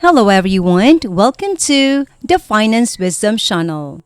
Hello everyone, welcome to the Finance Wisdom channel.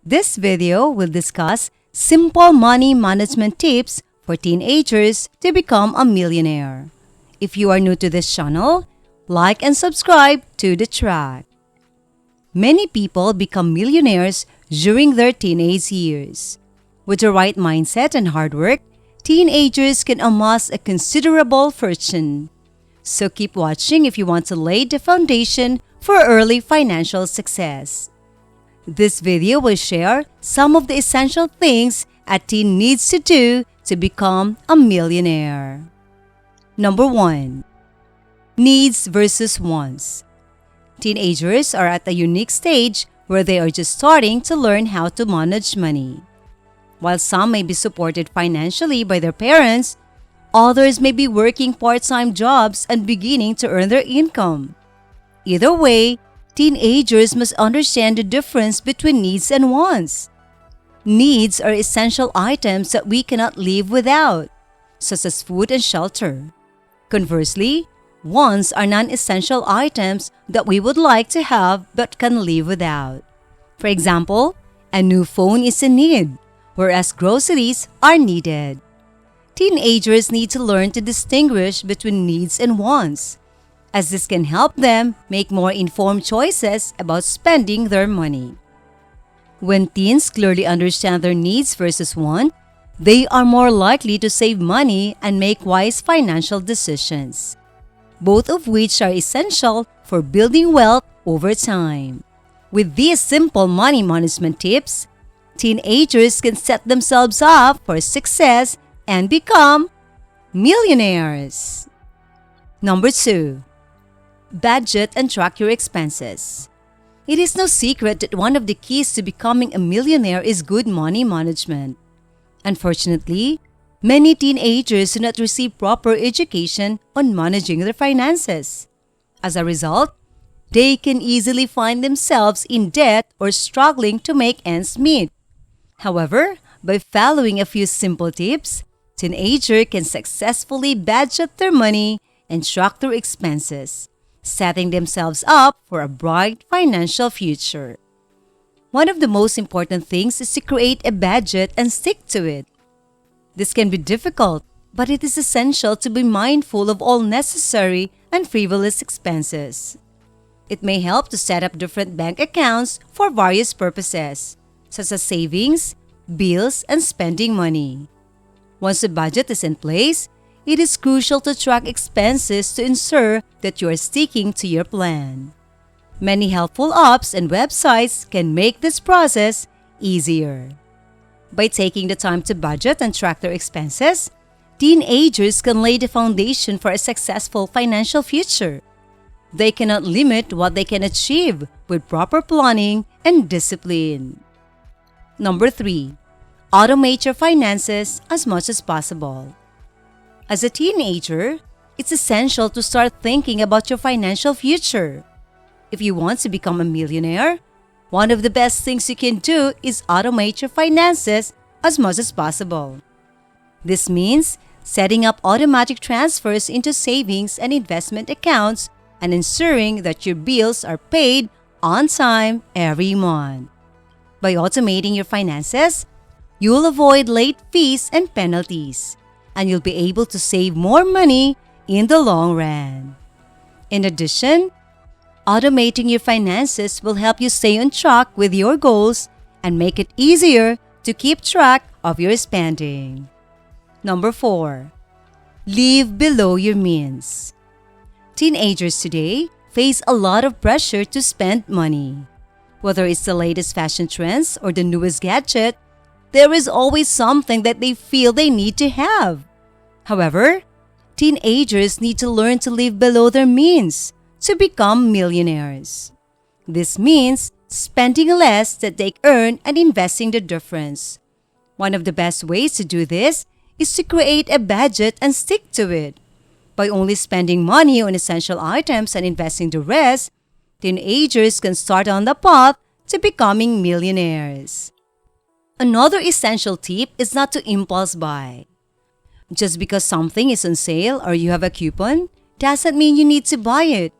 This video will discuss simple money management tips for teenagers to become a millionaire. If you are new to this channel, like and subscribe to the track. Many people become millionaires during their teenage years. With the right mindset and hard work, teenagers can amass a considerable fortune. So keep watching if you want to lay the foundation for early financial success. This video will share some of the essential things a teen needs to do to become a millionaire. Number 1. Needs versus wants. Teenagers are at a unique stage where they are just starting to learn how to manage money. While some may be supported financially by their parents, others may be working part-time jobs and beginning to earn their income. Either way, teenagers must understand the difference between needs and wants. Needs are essential items that we cannot live without, such as food and shelter. Conversely, wants are non-essential items that we would like to have but can live without. For example, a new phone is a need, whereas groceries are needed. Teenagers need to learn to distinguish between needs and wants, as this can help them make more informed choices about spending their money. When teens clearly understand their needs versus wants, they are more likely to save money and make wise financial decisions, both of which are essential for building wealth over time. With these simple money management tips, teenagers can set themselves up for success and become millionaires. Number 2. Budget and track your expenses. It is no secret that one of the keys to becoming a millionaire is good money management. Unfortunately, many teenagers do not receive proper education on managing their finances. As a result, they can easily find themselves in debt or struggling to make ends meet. However, by following a few simple tips, teenagers can successfully budget their money and track their expenses, setting themselves up for a bright financial future. One of the most important things is to create a budget and stick to it. This can be difficult, but it is essential to be mindful of all necessary and frivolous expenses. It may help to set up different bank accounts for various purposes, such as savings, bills, and spending money. Once the budget is in place, it is crucial to track expenses to ensure that you are sticking to your plan. Many helpful apps and websites can make this process easier. By taking the time to budget and track their expenses, teenagers can lay the foundation for a successful financial future. They cannot limit what they can achieve with proper planning and discipline. Number 3. Automate your finances as much as possible. As a teenager, it's essential to start thinking about your financial future. If you want to become a millionaire, one of the best things you can do is automate your finances as much as possible. This means setting up automatic transfers into savings and investment accounts and ensuring that your bills are paid on time every month. By automating your finances, you'll avoid late fees and penalties, and you'll be able to save more money in the long run. In addition, automating your finances will help you stay on track with your goals and make it easier to keep track of your spending. Number 4. Live below your means. Teenagers today face a lot of pressure to spend money. Whether it's the latest fashion trends or the newest gadget, there is always something that they feel they need to have. However, teenagers need to learn to live below their means to become millionaires. This means spending less that they earn and investing the difference. One of the best ways to do this is to create a budget and stick to it. By only spending money on essential items and investing the rest, teenagers can start on the path to becoming millionaires. Another essential tip is not to impulse buy. Just because something is on sale or you have a coupon doesn't mean you need to buy it.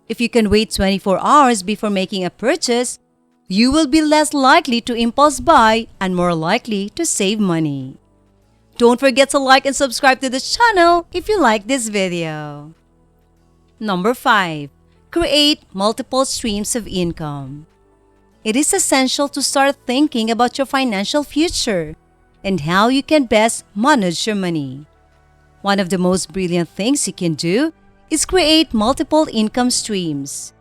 If you can wait 24 hours before making a purchase, you will be less likely to impulse buy and more likely to save money. Don't forget to like and subscribe to this channel if you like this video. Number 5. Create multiple streams of income. It is essential to start thinking about your financial future and how you can best manage your money. One of the most brilliant things you can do is create multiple income streams.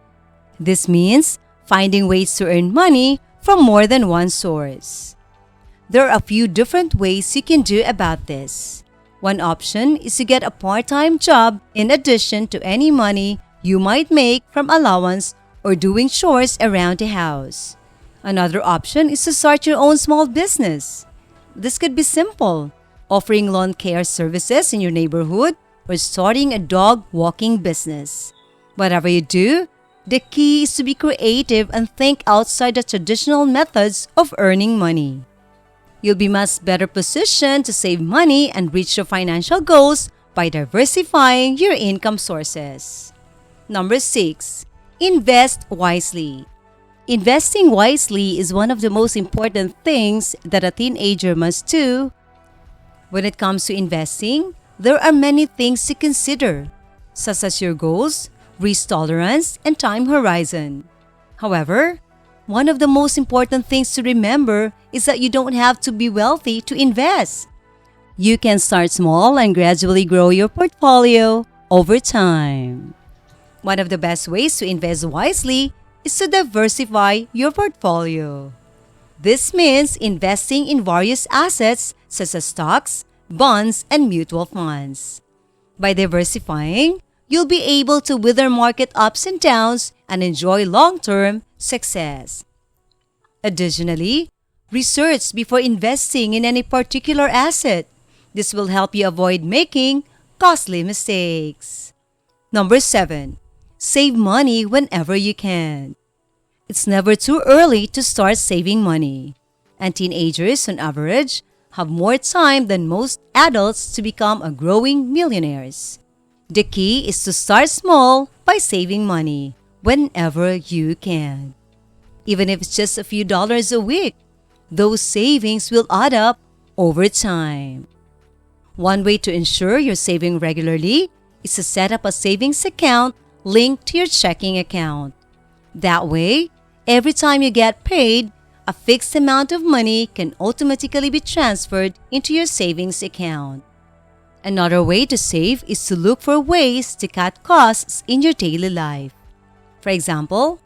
This means finding ways to earn money from more than one source. There are a few different ways you can do about this. One option is to get a part-time job in addition to any money you might make from allowance or doing chores around the house. Another option is to start your own small business. This could be simple, offering lawn care services in your neighborhood or starting a dog walking business. Whatever you do, the key is to be creative and think outside the traditional methods of earning money. You'll be much better positioned to save money and reach your financial goals by diversifying your income sources. Number 6. Invest wisely. Investing wisely is one of the most important things that a teenager must do. When it comes to investing, there are many things to consider, such as your goals, risk tolerance, and time horizon. However, one of the most important things to remember is that you don't have to be wealthy to invest. You can start small and gradually grow your portfolio over time. One of the best ways to invest wisely is to diversify your portfolio. This means investing in various assets such as stocks, bonds, and mutual funds. By diversifying, you'll be able to weather market ups and downs and enjoy long-term success. Additionally, research before investing in any particular asset. This will help you avoid making costly mistakes. Number 7. Save money whenever you can. It's never too early to start saving money, and teenagers, on average, have more time than most adults to become a growing millionaires. The key is to start small by saving money whenever you can. Even if it's just a few dollars a week, those savings will add up over time. One way to ensure you're saving regularly is to set up a savings account linked to your checking account. That way, every time you get paid, a fixed amount of money can automatically be transferred into your savings account. Another way to save is to look for ways to cut costs in your daily life. For example,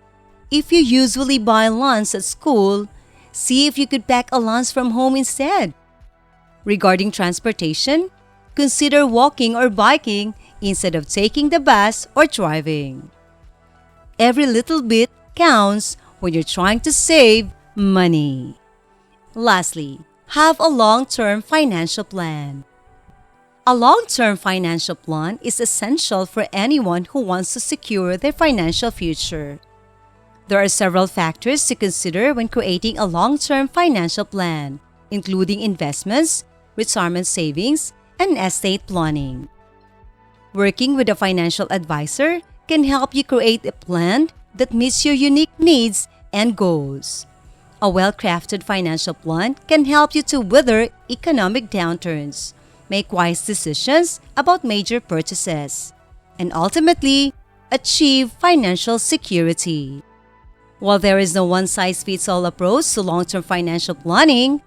if you usually buy lunch at school, see if you could pack a lunch from home instead. Regarding transportation, consider walking or biking instead of taking the bus or driving. Every little bit counts when you're trying to save money. Lastly, have a long-term financial plan. A long-term financial plan is essential for anyone who wants to secure their financial future. There are several factors to consider when creating a long-term financial plan, including investments, retirement savings, and estate planning. Working with a financial advisor can help you create a plan that meets your unique needs and goals. A well-crafted financial plan can help you to weather economic downturns, make wise decisions about major purchases, and ultimately achieve financial security. While there is no one-size-fits-all approach to long-term financial planning,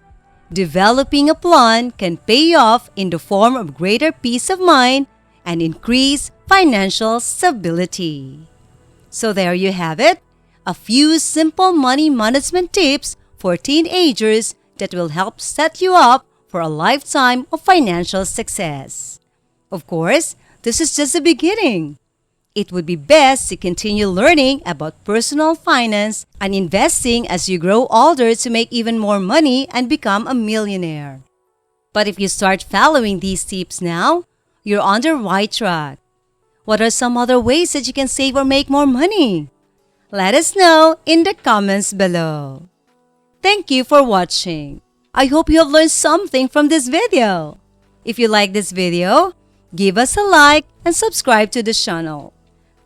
developing a plan can pay off in the form of greater peace of mind and increased financial stability. So there you have it, a few simple money management tips for teenagers that will help set you up for a lifetime of financial success. Of course, this is just the beginning. It would be best to continue learning about personal finance and investing as you grow older to make even more money and become a millionaire. But if you start following these tips now, you're on the right track. What are some other ways that you can save or make more money? Let us know in the comments below. Thank you for watching. I hope you have learned something from this video. If you like this video, give us a like and subscribe to the channel.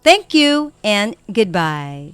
Thank you and goodbye.